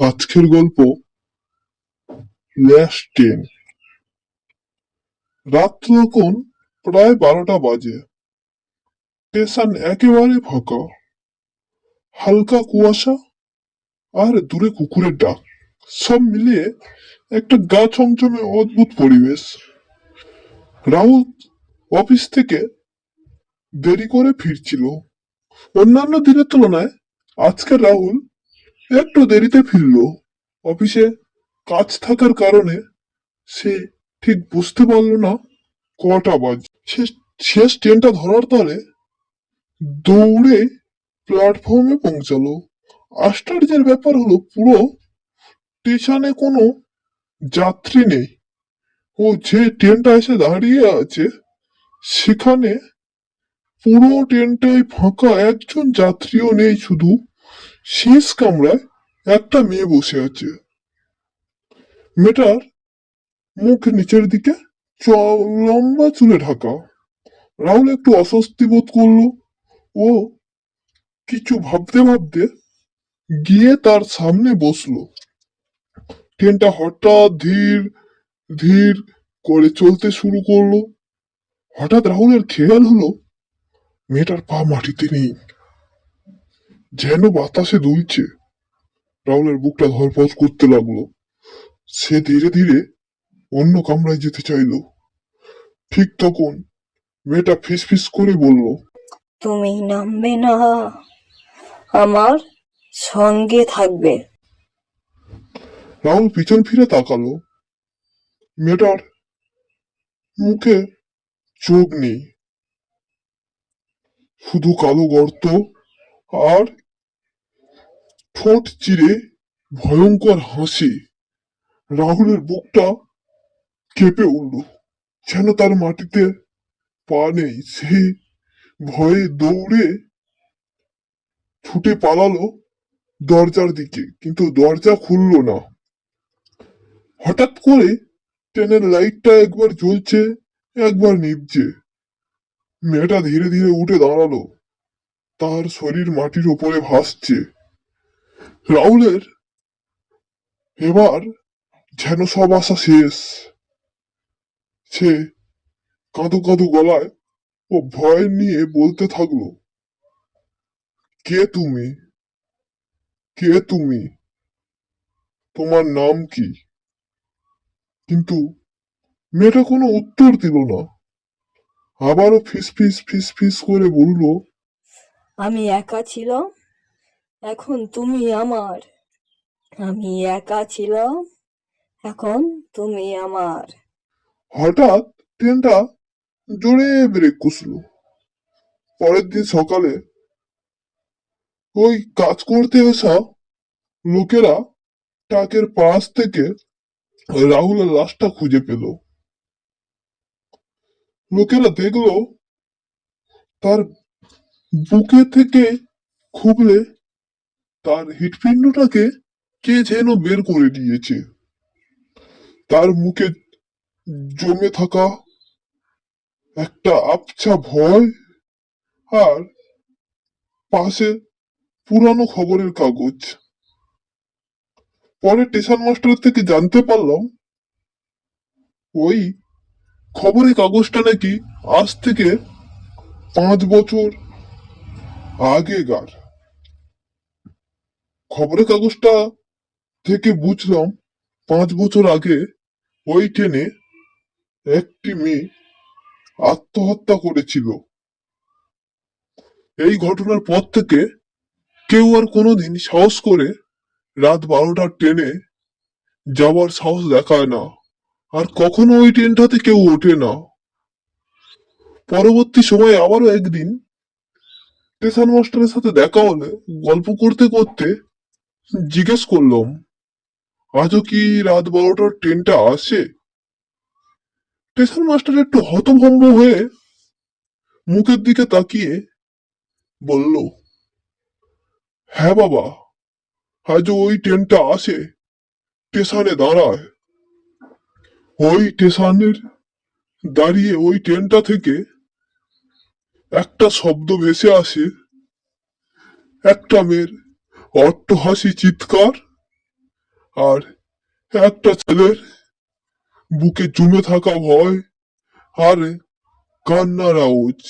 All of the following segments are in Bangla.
আজকের গল্প ল্যাশ ট্রেন। রাত তখন প্রায় 12টা বাজে। স্টেশন একেবারে ফাঁকা, হালকা কুয়াশা আর দূরে কুকুরের ডাক, সব মিলিয়ে একটা গা ছমছমে অদ্ভুত পরিবেশ। রাহুল অফিস থেকে দেরি করে ফিরছিল। অন্যান্য দিনের তুলনায় আজকে রাহুল একটু দেরিতে ফিরল। অফিসে কাজ থাকার কারণে সে ঠিক বুঝতে পারল না কটা বাজে। শেষ ট্রেনটা ধরার পরে দৌড়ে প্ল্যাটফর্মে পৌঁছালো। আশ্চর্যের ব্যাপার হলো পুরো স্টেশনে কোনো যাত্রী নেই। ও যে ট্রেনটা এসে দাঁড়িয়ে আছে সেখানে পুরো ট্রেনটাই ফাঁকা, একজন যাত্রীও নেই। শুধু শেষ কামরায় একটা মেয়ে বসে আছে। মেয়েটার মুখ নিচের দিকে, লম্বা চুলে ঢাকা। রাহুল একটু অস্বস্তি বোধ করলো। ও কিছু ভাবতে ভাবতে গিয়ে তার সামনে বসলো। ট্রেনটা হঠাৎ ধীর ধীর করে চলতে শুরু করলো। হঠাৎ রাহুলের খেয়াল হলো মেয়েটার পা মাটিতে নেই, যেন বাতাসে দুলছে। রাহুলের বুকটা ধরপড় করতে লাগলো। সে ধীরে ধীরে অন্য কামরায় যেতে চাইলো। ঠিক তখন মেয়েটা ফিসফিস করে বলল, তুমি নামবে না, আমার সঙ্গে থাকবে। রাহুল পিছন ফিরে তাকালো। মেয়েটার মুখে চোখ নেই, শুধু কালো গর্ত, আর ঠোঁট চিরে ভয়ঙ্কর হাসি। রাহুলের বুকটা কেঁপে উঠল, যেন তার মাটিতে পা নেই। সে ভয়ে দৌড়ে ছুটে পালালো দরজার দিকে, কিন্তু দরজা খুললো না। হঠাৎ করে ট্রেনের লাইটটা একবার জ্বলছে, একবার নিভছে। মেয়েটা ধীরে ধীরে উঠে দাঁড়ালো। তার শরীর মাটির উপরে ভাসছে। রাহুলের এবার যেন সব আশা শেষ। সে কাঁদো কাঁদো গলায় ও ভয় নিয়ে বলতে থাকলো, কে তুমি? কে তুমি? তোমার নাম কি? কিন্তু মেয়েটা কোনো উত্তর দিল না। আবারও ফিসফিস ফিসফিস করে বলল, আমি একা ছিলাম, এখন তুমি আমার। আমি একা ছিলাম, এখন তুমি আমার। হঠাৎ ট্রেনটা জোরে ব্রেক কষলো। পরের দিন সকালে ওই কাজ করতে আসা লোকেরা ট্রাকের পাশ থেকে রাহুলের লাশটা খুঁজে পেল। লোকেরা দেখলো তার বুকে থেকে খুবলে তার হৃৎপিণ্ডটাকে কে যেন বের করে দিয়েছে। তার মুখে জমে থাকা একটা আবছা ভয়, আর পাশে পুরানো খবরের কাগজ। পরে স্টেশন মাস্টার থেকে জানতে পারলাম ওই খবরের কাগজটা নাকি আজ থেকে 5 বছর আগেকার। খবরের কাগজটা থেকে বুঝলাম 5 বছর আগে ওই ট্রেনে একটি মেয়ে আত্মহত্যা করেছিল। এই ঘটনার পর থেকে কেউ আর কোনোদিন সাহস করে রাত 12টার ট্রেনে যাওয়ার সাহস দেখায় না, আর কখনো ওই ট্রেনটাতে কেউ ওঠে না। পরবর্তী সময়ে আবারও একদিন স্টেশন মাস্টারের সাথে দেখা হলে গল্প করতে করতে জিজ্ঞেস করলাম, আজও কি রাত 12টার ট্রেনটা আসে? স্টেশন মাস্টার একটু হতভম্ব হয়ে মুখের দিকে তাকিয়ে বলল, হ্যাঁ বাবা, আজও ওই ট্রেনটা আসে, স্টেশনে দাঁড়ায়। ওই স্টেশনের দাঁড়িয়ে ওই ট্রেনটা থেকে একটা শব্দ ভেসে আসে, একটা মেয়ের অট্টহাসি চিৎকার, আর একটা ছেলের বুকে জমে থাকা ভয় আর কান্নার আওয়াজ।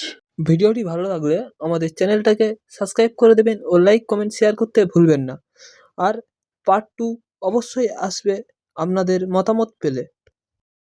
ভিডিওটি ভালো লাগলে আমাদের চ্যানেলটাকে সাবস্ক্রাইব করে দেবেন ও লাইক কমেন্ট শেয়ার করতে ভুলবেন না। আর পার্ট 2 অবশ্যই আসবে আপনাদের মতামত পেলে।